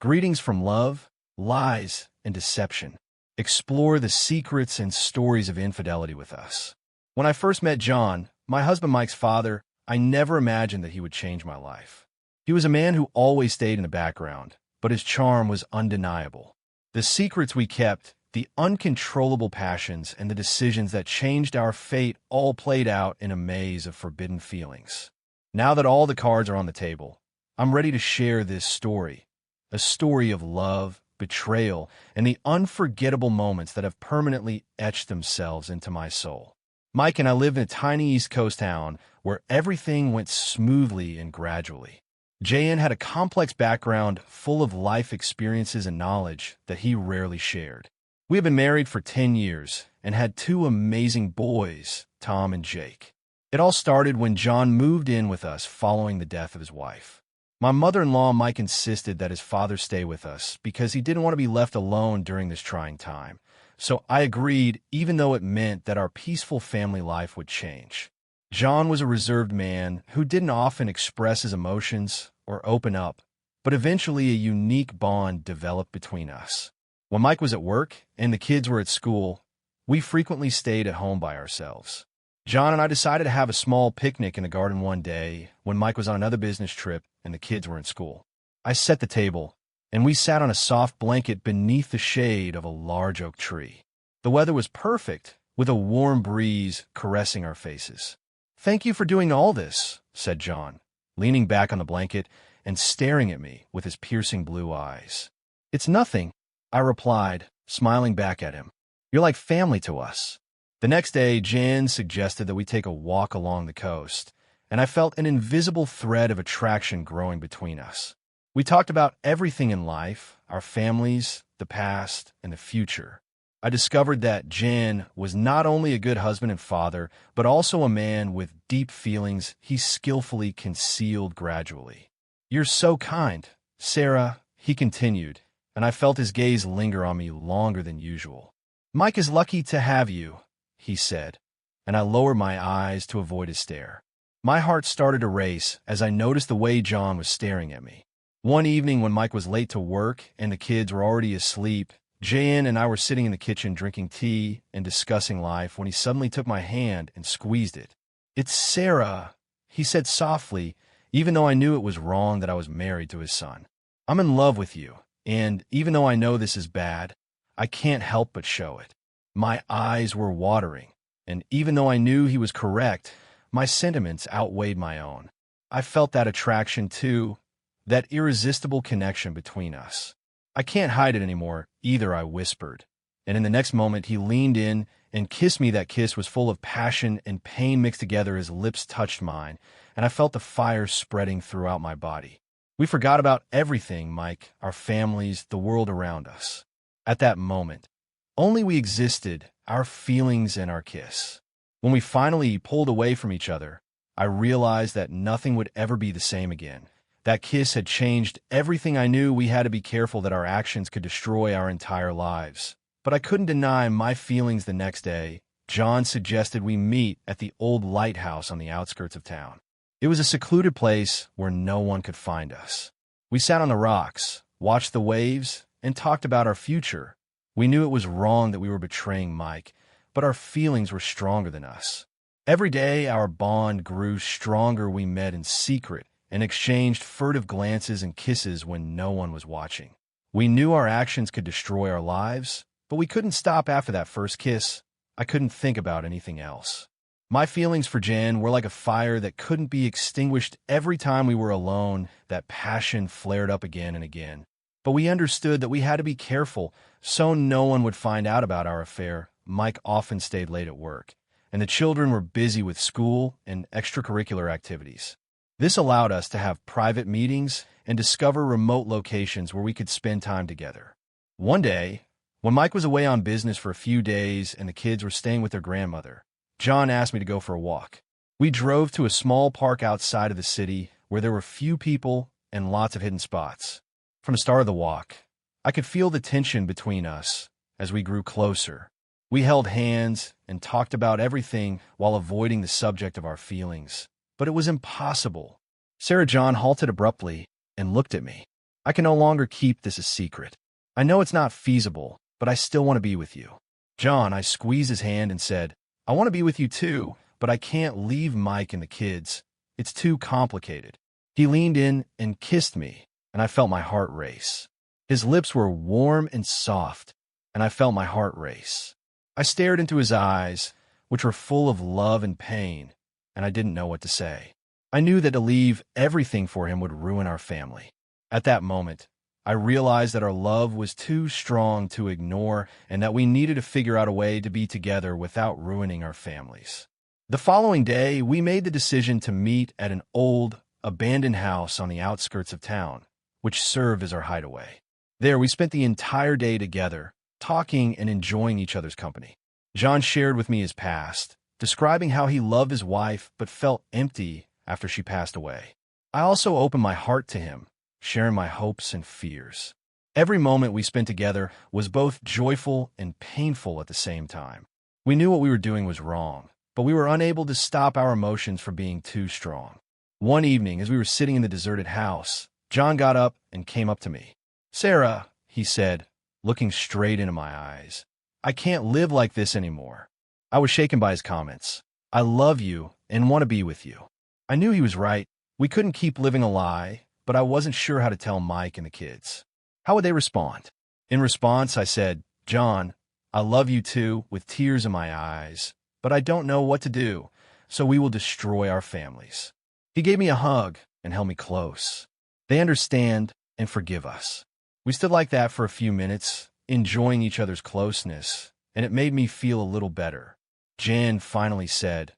Greetings from love, lies, and deception. Explore the secrets and stories of infidelity with us. When I first met John, my husband Mike's father, I never imagined that he would change my life. He was a man who always stayed in the background, but his charm was undeniable. The secrets we kept, the uncontrollable passions, and the decisions that changed our fate all played out in a maze of forbidden feelings. Now that all the cards are on the table, I'm ready to share this story. A story of love, betrayal, and the unforgettable moments that have permanently etched themselves into my soul. Mike and I live in a tiny East Coast town where everything went smoothly and gradually. JN had a complex background full of life experiences and knowledge that he rarely shared. We have been married for 10 years and had two amazing boys, Tom and Jake. It all started when John moved in with us following the death of his wife. My mother-in-law, Mike, insisted that his father stay with us because he didn't want to be left alone during this trying time. So I agreed, even though it meant that our peaceful family life would change. John was a reserved man who didn't often express his emotions or open up, but eventually a unique bond developed between us. When Mike was at work and the kids were at school, we frequently stayed at home by ourselves. John and I decided to have a small picnic in the garden one day when Mike was on another business trip and the kids were in school. I set the table, and we sat on a soft blanket beneath the shade of a large oak tree. The weather was perfect, with a warm breeze caressing our faces. "Thank you for doing all this," said John, leaning back on the blanket and staring at me with his piercing blue eyes. "It's nothing," I replied, smiling back at him. "You're like family to us." The next day, Jan suggested that we take a walk along the coast, and I felt an invisible thread of attraction growing between us. We talked about everything in life, our families, the past, and the future. I discovered that Jan was not only a good husband and father, but also a man with deep feelings he skillfully concealed gradually. "You're so kind, Sarah," he continued, and I felt his gaze linger on me longer than usual. "Mike is lucky to have you," he said, and I lowered my eyes to avoid his stare. My heart started to race as I noticed the way John was staring at me. One evening when Mike was late to work and the kids were already asleep, Jan and I were sitting in the kitchen drinking tea and discussing life when he suddenly took my hand and squeezed it. "It's Sarah," he said softly, even though I knew it was wrong that I was married to his son. "I'm in love with you, and even though I know this is bad, I can't help but show it." My eyes were watering, and even though I knew he was correct, my sentiments outweighed my own. I felt that attraction too, that irresistible connection between us. "I can't hide it anymore, either," I whispered, and in the next moment he leaned in and kissed me. That kiss was full of passion and pain mixed together. His lips touched mine, and I felt the fire spreading throughout my body. We forgot about everything, Mike, our families, the world around us. At that moment, only we existed, our feelings and our kiss. When we finally pulled away from each other, I realized that nothing would ever be the same again. That kiss had changed everything. I knew we had to be careful that our actions could destroy our entire lives. But I couldn't deny my feelings. The next day, John suggested we meet at the old lighthouse on the outskirts of town. It was a secluded place where no one could find us. We sat on the rocks, watched the waves, and talked about our future. We knew it was wrong that we were betraying Mike, but our feelings were stronger than us. Every day, our bond grew stronger. We met in secret and exchanged furtive glances and kisses when no one was watching. We knew our actions could destroy our lives, but we couldn't stop after that first kiss. I couldn't think about anything else. My feelings for Jan were like a fire that couldn't be extinguished. Every time we were alone, that passion flared up again and again. But we understood that we had to be careful so no one would find out about our affair. Mike often stayed late at work, and the children were busy with school and extracurricular activities. This allowed us to have private meetings and discover remote locations where we could spend time together. One day, when Mike was away on business for a few days and the kids were staying with their grandmother, John asked me to go for a walk. We drove to a small park outside of the city where there were few people and lots of hidden spots. From the start of the walk, I could feel the tension between us as we grew closer. We held hands and talked about everything while avoiding the subject of our feelings. But it was impossible. Sarah. John halted abruptly and looked at me. I can no longer keep this a secret. I know it's not feasible, but I still want to be with you. John, I squeezed his hand and said, I want to be with you too, but I can't leave Mike and the kids. It's too complicated. He leaned in and kissed me, and I felt my heart race. His lips were warm and soft, and I felt my heart race. I stared into his eyes, which were full of love and pain, and I didn't know what to say. I knew that to leave everything for him would ruin our family. At that moment, I realized that our love was too strong to ignore and that we needed to figure out a way to be together without ruining our families. The following day, we made the decision to meet at an old, abandoned house on the outskirts of town, which served as our hideaway. There, we spent the entire day together, talking and enjoying each other's company. John shared with me his past, describing how he loved his wife but felt empty after she passed away. I also opened my heart to him, sharing my hopes and fears. Every moment we spent together was both joyful and painful at the same time. We knew what we were doing was wrong, but we were unable to stop our emotions from being too strong. One evening, as we were sitting in the deserted house, John got up and came up to me. Sarah, he said, looking straight into my eyes, I can't live like this anymore. I was shaken by his comments. I love you and want to be with you. I knew he was right. We couldn't keep living a lie, but I wasn't sure how to tell Mike and the kids. How would they respond? In response, I said, John, I love you too, with tears in my eyes, but I don't know what to do, so we will destroy our families. He gave me a hug and held me close. They understand and forgive us. We stood like that for a few minutes, enjoying each other's closeness, and it made me feel a little better. Jan finally said,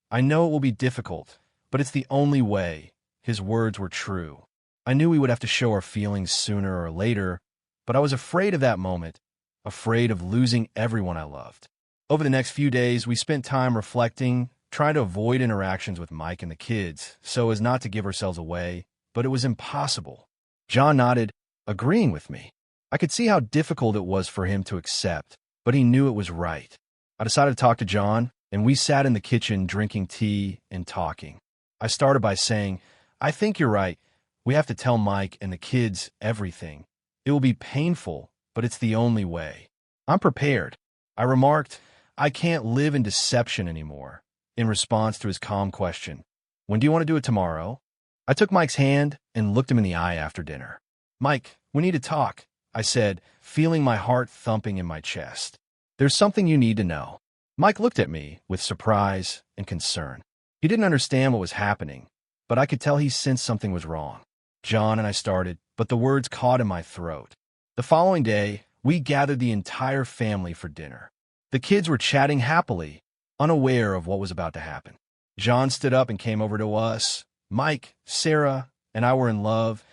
I know it will be difficult, but it's the only way. His words were true. I knew we would have to show our feelings sooner or later, but I was afraid of that moment, afraid of losing everyone I loved. Over the next few days, we spent time reflecting, trying to avoid interactions with Mike and the kids so as not to give ourselves away, but it was impossible. John nodded, agreeing with me. I could see how difficult it was for him to accept, but he knew it was right. I decided to talk to John, and we sat in the kitchen drinking tea and talking. I started by saying, I think you're right. We have to tell Mike and the kids everything. It will be painful, but it's the only way. I'm prepared. I remarked, I can't live in deception anymore, in response to his calm question. When do you want to do it tomorrow? I took Mike's hand and looked him in the eye after dinner. Mike, we need to talk, I said, feeling my heart thumping in my chest. There's something you need to know. Mike looked at me with surprise and concern. He didn't understand what was happening, but I could tell he sensed something was wrong. John and I started, but the words caught in my throat. The following day, we gathered the entire family for dinner. The kids were chatting happily, unaware of what was about to happen. John stood up and came over to us. Mike, Sarah, and I were in love,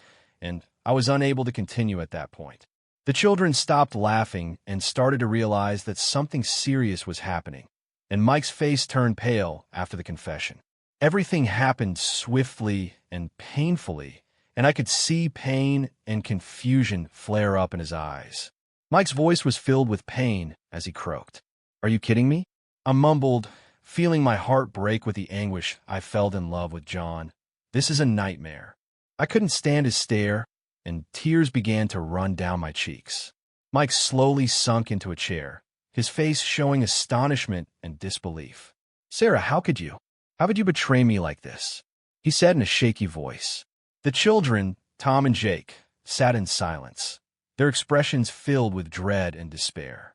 and I was unable to continue at that point. The children stopped laughing and started to realize that something serious was happening, and Mike's face turned pale after the confession. Everything happened swiftly and painfully, and I could see pain and confusion flare up in his eyes. Mike's voice was filled with pain as he croaked. Are you kidding me? I mumbled, feeling my heart break with the anguish I felt in love with John. This is a nightmare. I couldn't stand his stare, and tears began to run down my cheeks. Mike slowly sunk into a chair, his face showing astonishment and disbelief. Sarah, how could you? How could you betray me like this? He said in a shaky voice. The children, Tom and Jake, sat in silence, their expressions filled with dread and despair.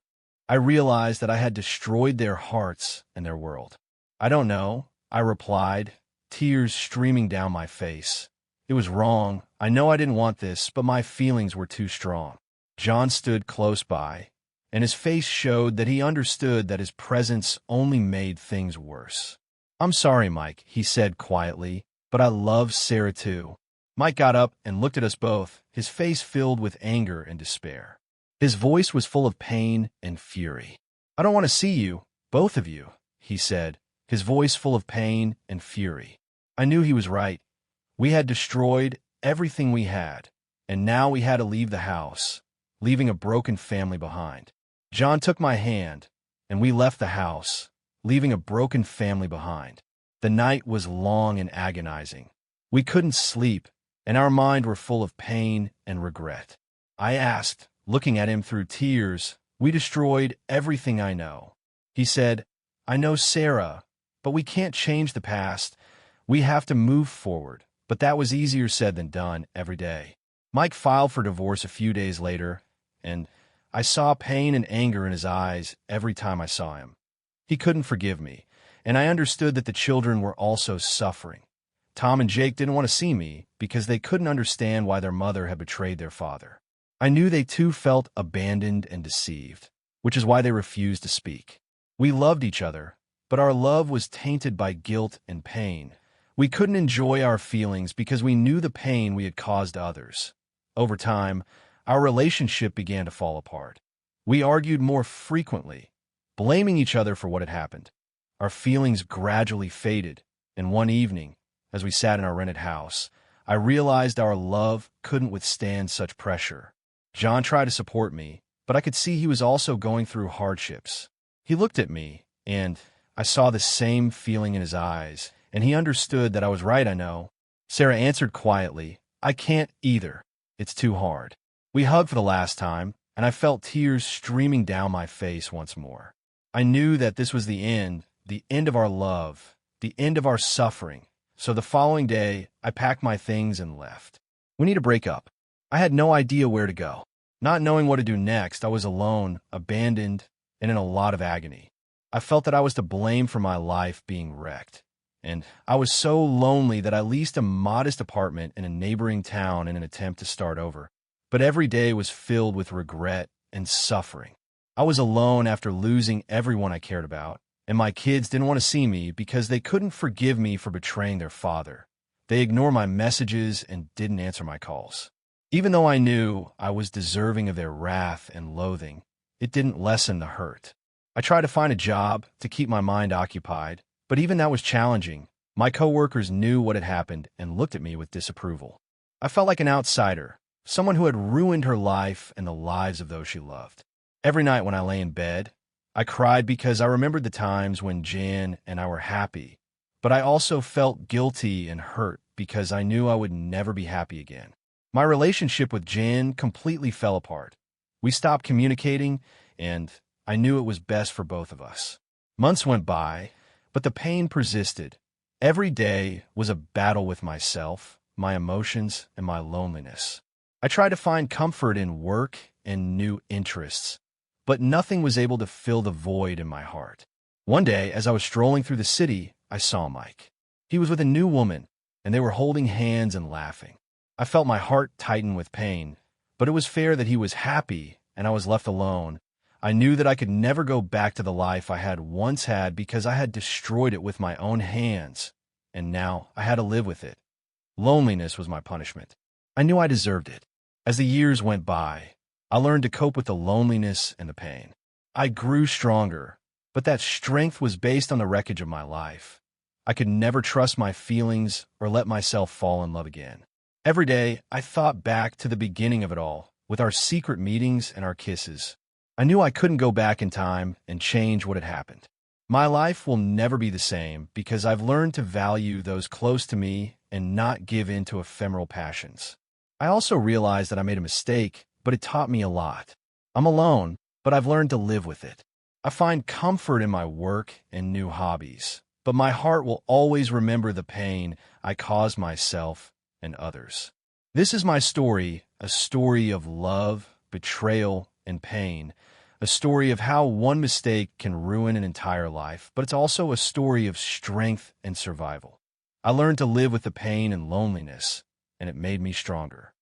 I realized that I had destroyed their hearts and their world. I don't know, I replied, tears streaming down my face. It was wrong. I know I didn't want this, but my feelings were too strong. John stood close by, and his face showed that he understood that his presence only made things worse. I'm sorry, Mike, he said quietly, but I love Sarah too. Mike got up and looked at us both, his face filled with anger and despair. His voice was full of pain and fury. I don't want to see you, both of you, he said, his voice full of pain and fury. I knew he was right. We had destroyed everything we had, and now we had to leave the house, leaving a broken family behind. John took my hand, and we left the house, leaving a broken family behind. The night was long and agonizing. We couldn't sleep, and our minds were full of pain and regret. I asked, looking at him through tears, "We destroyed everything I know." He said, "I know, Sarah, but we can't change the past. We have to move forward." But that was easier said than done every day. Mike filed for divorce a few days later, and I saw pain and anger in his eyes every time I saw him. He couldn't forgive me, and I understood that the children were also suffering. Tom and Jake didn't want to see me because they couldn't understand why their mother had betrayed their father. I knew they too felt abandoned and deceived, which is why they refused to speak. We loved each other, but our love was tainted by guilt and pain. We couldn't enjoy our feelings because we knew the pain we had caused others. Over time, our relationship began to fall apart. We argued more frequently, blaming each other for what had happened. Our feelings gradually faded, and one evening, as we sat in our rented house, I realized our love couldn't withstand such pressure. John tried to support me, but I could see he was also going through hardships. He looked at me, and I saw the same feeling in his eyes, and he understood that I was right, I know. Sarah answered quietly, "I can't either. It's too hard." We hugged for the last time, and I felt tears streaming down my face once more. I knew that this was the end of our love, the end of our suffering. So the following day, I packed my things and left. We need to break up. I had no idea where to go. Not knowing what to do next, I was alone, abandoned, and in a lot of agony. I felt that I was to blame for my life being wrecked. And I was so lonely that I leased a modest apartment in a neighboring town in an attempt to start over. But every day was filled with regret and suffering. I was alone after losing everyone I cared about, and my kids didn't want to see me because they couldn't forgive me for betraying their father. They ignored my messages and didn't answer my calls. Even though I knew I was deserving of their wrath and loathing, it didn't lessen the hurt. I tried to find a job to keep my mind occupied, but even that was challenging. My coworkers knew what had happened and looked at me with disapproval. I felt like an outsider, someone who had ruined her life and the lives of those she loved. Every night when I lay in bed, I cried because I remembered the times when Jan and I were happy, but I also felt guilty and hurt because I knew I would never be happy again. My relationship with Jan completely fell apart. We stopped communicating, and I knew it was best for both of us. Months went by, but the pain persisted. Every day was a battle with myself, my emotions, and my loneliness. I tried to find comfort in work and new interests, but nothing was able to fill the void in my heart. One day, as I was strolling through the city, I saw Mike. He was with a new woman, and they were holding hands and laughing. I felt my heart tighten with pain, but it was fair that he was happy and I was left alone. I knew that I could never go back to the life I had once had because I had destroyed it with my own hands, and now I had to live with it. Loneliness was my punishment. I knew I deserved it. As the years went by, I learned to cope with the loneliness and the pain. I grew stronger, but that strength was based on the wreckage of my life. I could never trust my feelings or let myself fall in love again. Every day, I thought back to the beginning of it all, with our secret meetings and our kisses. I knew I couldn't go back in time and change what had happened. My life will never be the same because I've learned to value those close to me and not give in to ephemeral passions. I also realized that I made a mistake, but it taught me a lot. I'm alone, but I've learned to live with it. I find comfort in my work and new hobbies, but my heart will always remember the pain I caused myself and others. This is my story, a story of love, betrayal, and pain, a story of how one mistake can ruin an entire life, but it's also a story of strength and survival. I learned to live with the pain and loneliness, and it made me stronger.